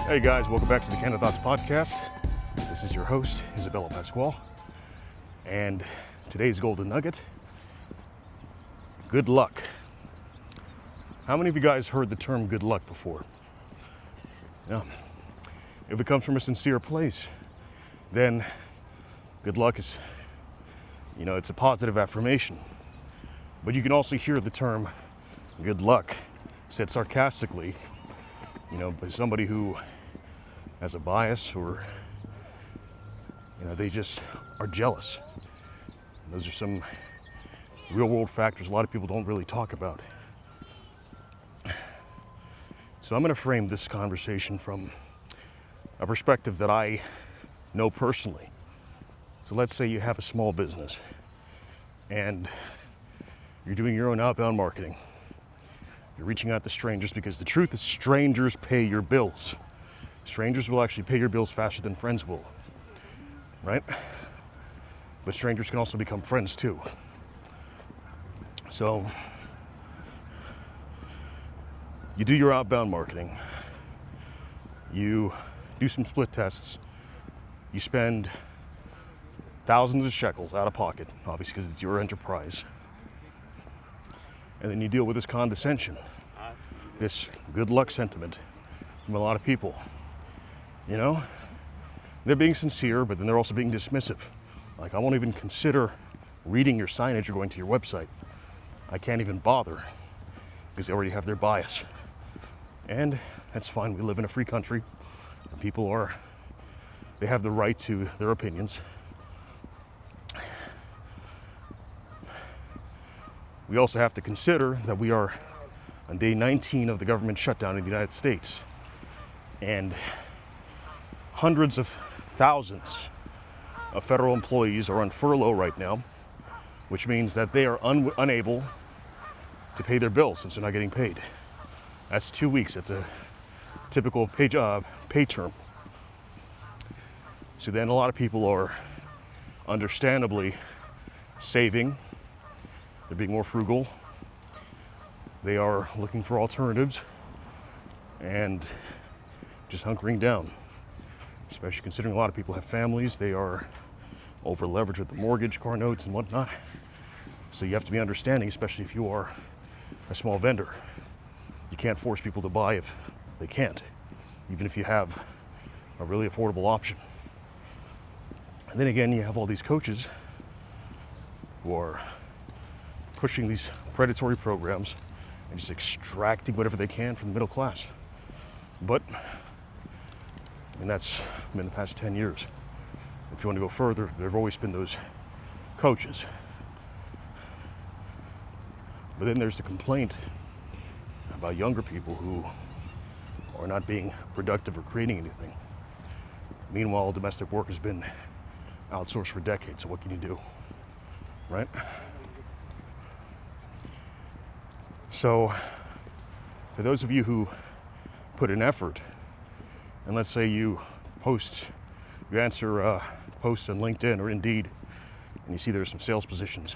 Hey guys, welcome back to the Candid podcast. This is your host, Isabella Pasquale, and today's golden nugget: good luck. How many of you guys heard the term good luck before? Yeah. If it comes from a sincere place, then good luck is, it's a positive affirmation. But you can also hear the term good luck said sarcastically, by somebody who has a bias, or they just are jealous. And those are some real world factors a lot of people don't really talk about. So I'm going to frame this conversation from a perspective that I know personally. So let's say you have a small business and you're doing your own outbound marketing. You're reaching out to strangers because the truth is strangers pay your bills. Strangers will actually pay your bills faster than friends will, right? But strangers can also become friends too. So you do your outbound marketing. You do some split tests. You spend thousands of shekels out of pocket, obviously because it's your enterprise. And then you deal with this condescension, this good luck sentiment from a lot of people. They're being sincere, but then they're also being dismissive. Like, I won't even consider reading your signage or going to your website. I can't even bother because they already have their bias. And that's fine. We live in a free country. And people they have the right to their opinions. We also have to consider that we are on day 19 of the government shutdown in the United States. And hundreds of thousands of federal employees are on furlough right now, which means that they are unable to pay their bills since they're not getting paid. That's 2 weeks. That's a typical pay term. So then a lot of people are understandably saving. They're being more frugal. They are looking for alternatives and just hunkering down, especially considering a lot of people have families. They are over leveraged with the mortgage, car notes, and whatnot. So you have to be understanding, especially if you are a small vendor. You can't force people to buy if they can't, even if you have a really affordable option. And then again, you have all these coaches who are pushing these predatory programs and just extracting whatever they can from the middle class. But that's been the past 10 years. If you want to go further, there have always been those coaches. But then there's the complaint about younger people who are not being productive or creating anything. Meanwhile, domestic work has been outsourced for decades, so what can you do, right? So, for those of you who put in effort, and let's say you answer posts on LinkedIn or Indeed, and you see there's some sales positions,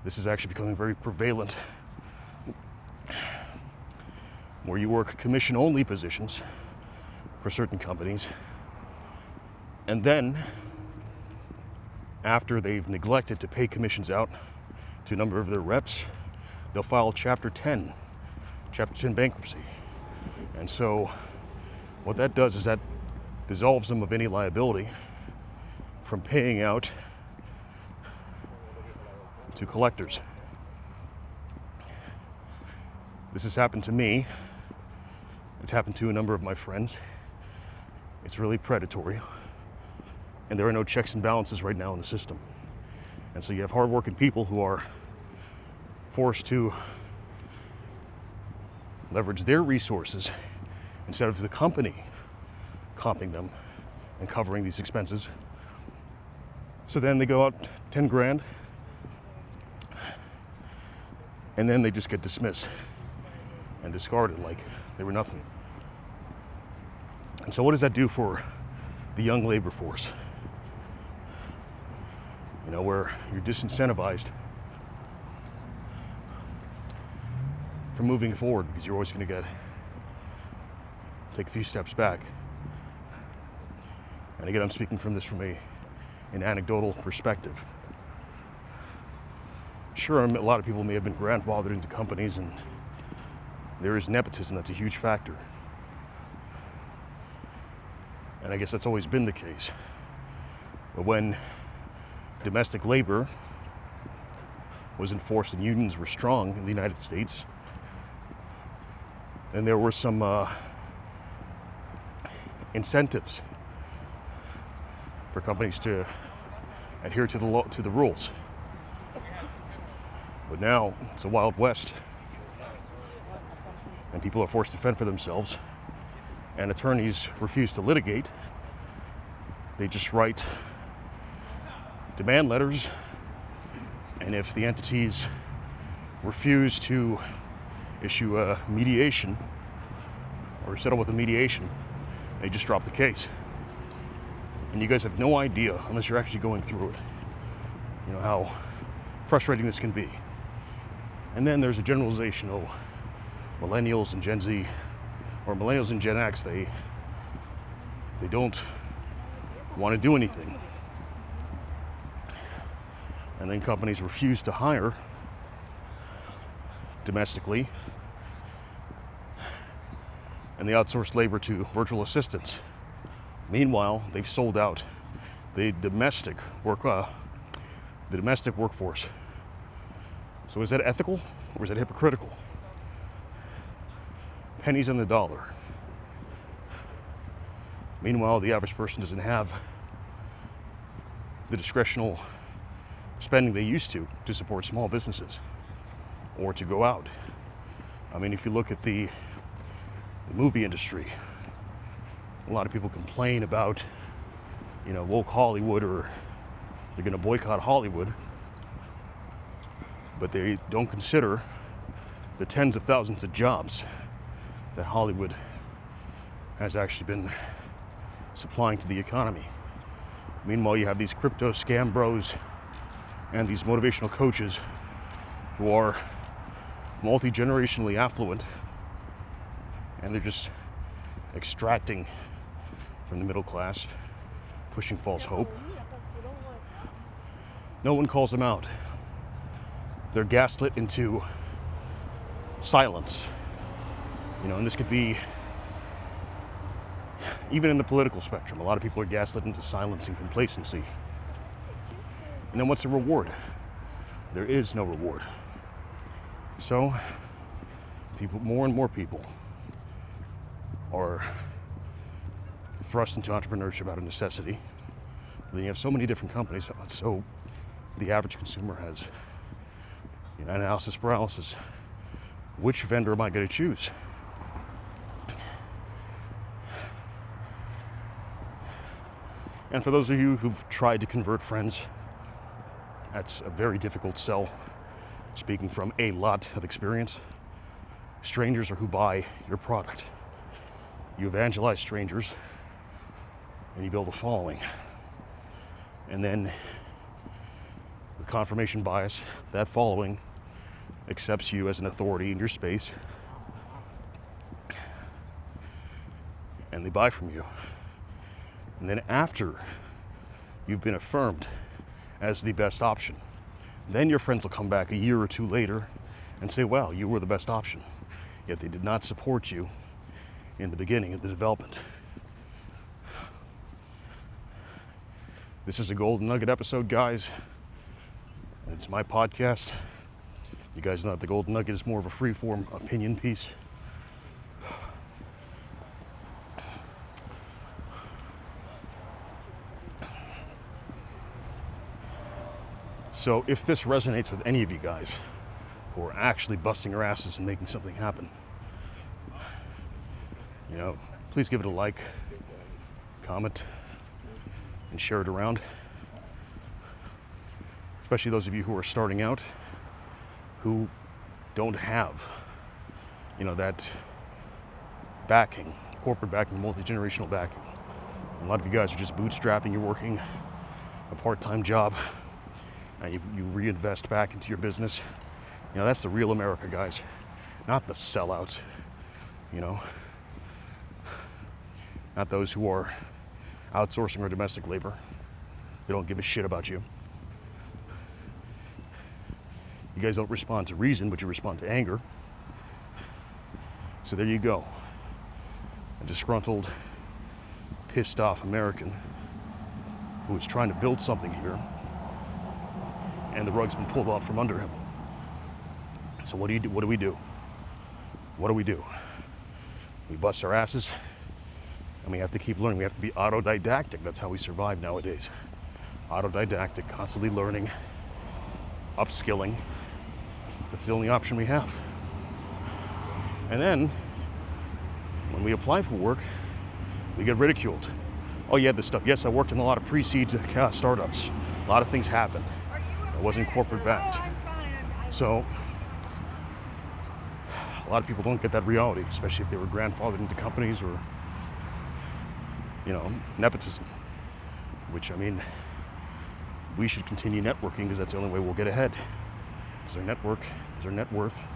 this is actually becoming very prevalent, where you work commission-only positions for certain companies, and then after they've neglected to pay commissions out to a number of their reps, they'll file Chapter 10 bankruptcy. And so what that does is that dissolves them of any liability from paying out to collectors. This has happened to me. It's happened to a number of my friends. It's really predatory. And there are no checks and balances right now in the system. And so you have hardworking people who are forced to leverage their resources instead of the company comping them and covering these expenses. So then they go out 10 grand and then they just get dismissed and discarded like they were nothing. And so what does that do for the young labor force? Where you're disincentivized from moving forward because you're always going to get take a few steps back. And again, I'm speaking from an anecdotal perspective. Sure, a lot of people may have been grandfathered into companies, and there is nepotism. That's a huge factor. And I guess that's always been the case. But when domestic labor was enforced and unions were strong in the United States, then there were some incentives for companies to adhere to the law, to the rules. But now it's a Wild West, and people are forced to fend for themselves, and attorneys refuse to litigate. They just write demand letters, and if the entities refuse to issue a mediation or settle with a mediation, they just drop the case. And you guys have no idea, unless you're actually going through it, how frustrating this can be. And then there's a generalization, millennials and Gen Z, or millennials and Gen X, they don't want to do anything. And then companies refuse to hire domestically, and they outsource labor to virtual assistants. Meanwhile, they've sold out the domestic workforce. So is that ethical or is that hypocritical? Pennies on the dollar. Meanwhile, the average person doesn't have the discretional spending they used to support small businesses or to go out. I mean, if you look at the movie industry, a lot of people complain about, woke Hollywood, or they're going to boycott Hollywood, but they don't consider the tens of thousands of jobs that Hollywood has actually been supplying to the economy. Meanwhile, you have these crypto scam bros and these motivational coaches who are multi-generationally affluent, and they're just extracting from the middle class, pushing false hope. No one calls them out. They're gaslit into silence. And this could be even in the political spectrum. A lot of people are gaslit into silence and complacency. And then what's the reward? There is no reward. So more and more people are thrust into entrepreneurship out of necessity. Then you have so many different companies, so the average consumer has analysis paralysis. Which vendor am I going to choose? And for those of you who've tried to convert friends, that's a very difficult sell, speaking from a lot of experience. Strangers are who buy your product. You evangelize strangers, and you build a following. And then, with confirmation bias, that following accepts you as an authority in your space, and they buy from you. And then after you've been affirmed as the best option, then your friends will come back a year or two later and say, wow, you were the best option. Yet they did not support you in the beginning of the development. This is a Golden Nugget episode, guys. It's my podcast. You guys know that the Golden Nugget is more of a free-form opinion piece. So if this resonates with any of you guys who are actually busting your asses and making something happen, please give it a like, comment, and share it around. Especially those of you who are starting out, who don't have, that backing, corporate backing, multi-generational backing. A lot of you guys are just bootstrapping. You're working a part-time job, and you reinvest back into your business. That's the real America, guys, not the sellouts. not those who are outsourcing or domestic labor. They don't give a shit about you. You guys don't respond to reason, but you respond to anger. So there you go. A disgruntled, pissed off American who is trying to build something here, and the rug's been pulled out from under him. So what do you do? What do we do? What do we do? We bust our asses, and we have to keep learning. We have to be autodidactic. That's how we survive nowadays. Autodidactic, constantly learning, upskilling. That's the only option we have. And then, when we apply for work, we get ridiculed. Oh, you had this stuff. Yes, I worked in a lot of pre-seed startups. A lot of things happened. I wasn't corporate backed. So, a lot of people don't get that reality, especially if they were grandfathered into companies or, nepotism. Which, I mean, we should continue networking because that's the only way we'll get ahead. Because our network is our net worth.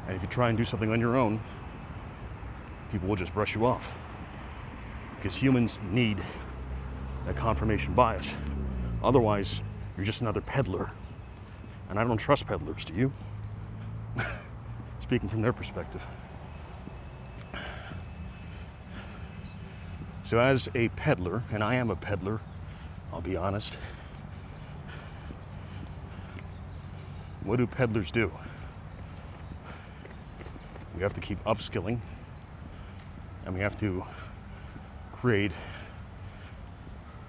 And if you try and do something on your own, people will just brush you off. Because humans need that confirmation bias. Otherwise, you're just another peddler. And I don't trust peddlers, do you? Speaking from their perspective. So as a peddler, and I am a peddler, I'll be honest, what do peddlers do? We have to keep upskilling, and we have to create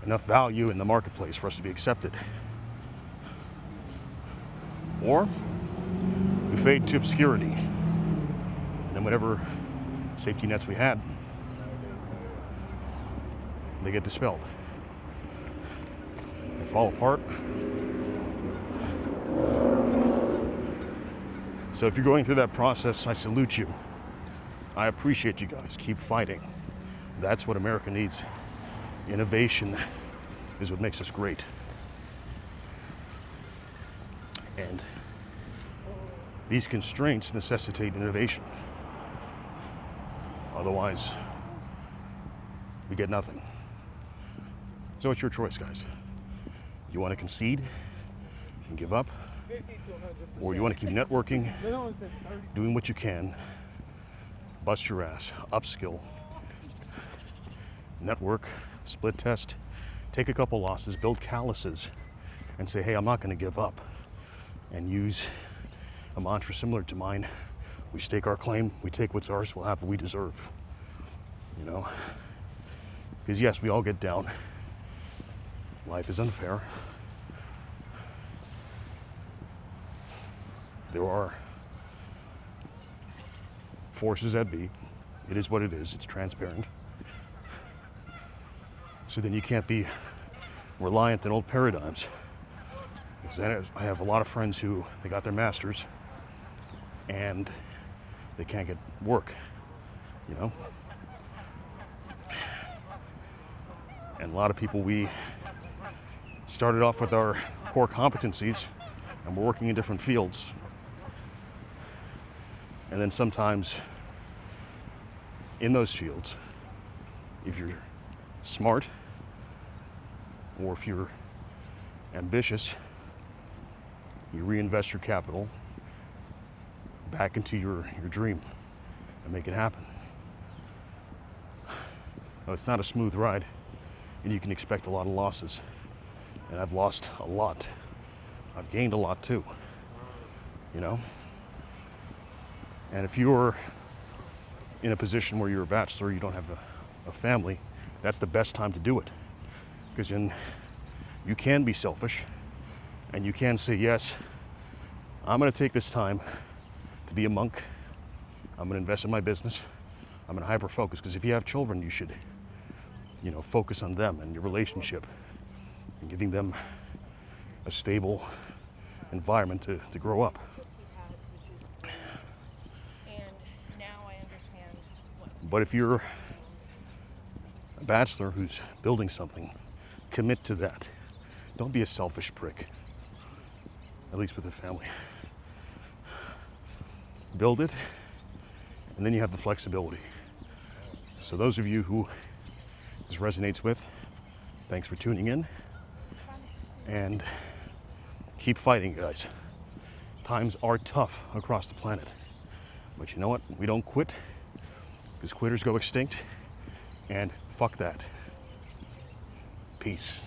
enough value in the marketplace for us to be accepted. Or we fade into obscurity, and then whatever safety nets we had, they get dispelled. They fall apart. So if you're going through that process, I salute you. I appreciate you guys. Keep fighting. That's what America needs. Innovation is what makes us great. And these constraints necessitate innovation. Otherwise, we get nothing. So it's your choice, guys. You want to concede and give up? Or you want to keep networking, doing what you can, bust your ass, upskill, network, split test, take a couple losses, build calluses, and say, hey, I'm not going to give up. And use a mantra similar to mine. We stake our claim, we take what's ours, we'll have what we deserve. Because yes, we all get down. Life is unfair. There are forces at be. It is what it is. It's transparent. So then you can't be reliant on old paradigms. Because I have a lot of friends who, they got their masters and they can't get work, And a lot of people, we started off with our core competencies and we're working in different fields. And then sometimes in those fields, if you're smart or if you're ambitious, you reinvest your capital back into your dream and make it happen. Now, it's not a smooth ride, and you can expect a lot of losses. And I've lost a lot. I've gained a lot too, And if you're in a position where you're a bachelor, you don't have a family, that's the best time to do it. Because then you can be selfish and you can say, yes, I'm going to take this time to be a monk. I'm going to invest in my business. I'm going to hyper focus. Because if you have children, you should, focus on them and your relationship and giving them a stable environment to grow up. But if you're a bachelor who's building something, commit to that. Don't be a selfish prick, at least with a family. Build it, and then you have the flexibility. So those of you who this resonates with, thanks for tuning in, and keep fighting, guys. Times are tough across the planet, but you know what? We don't quit, because quitters go extinct, and fuck that. Peace.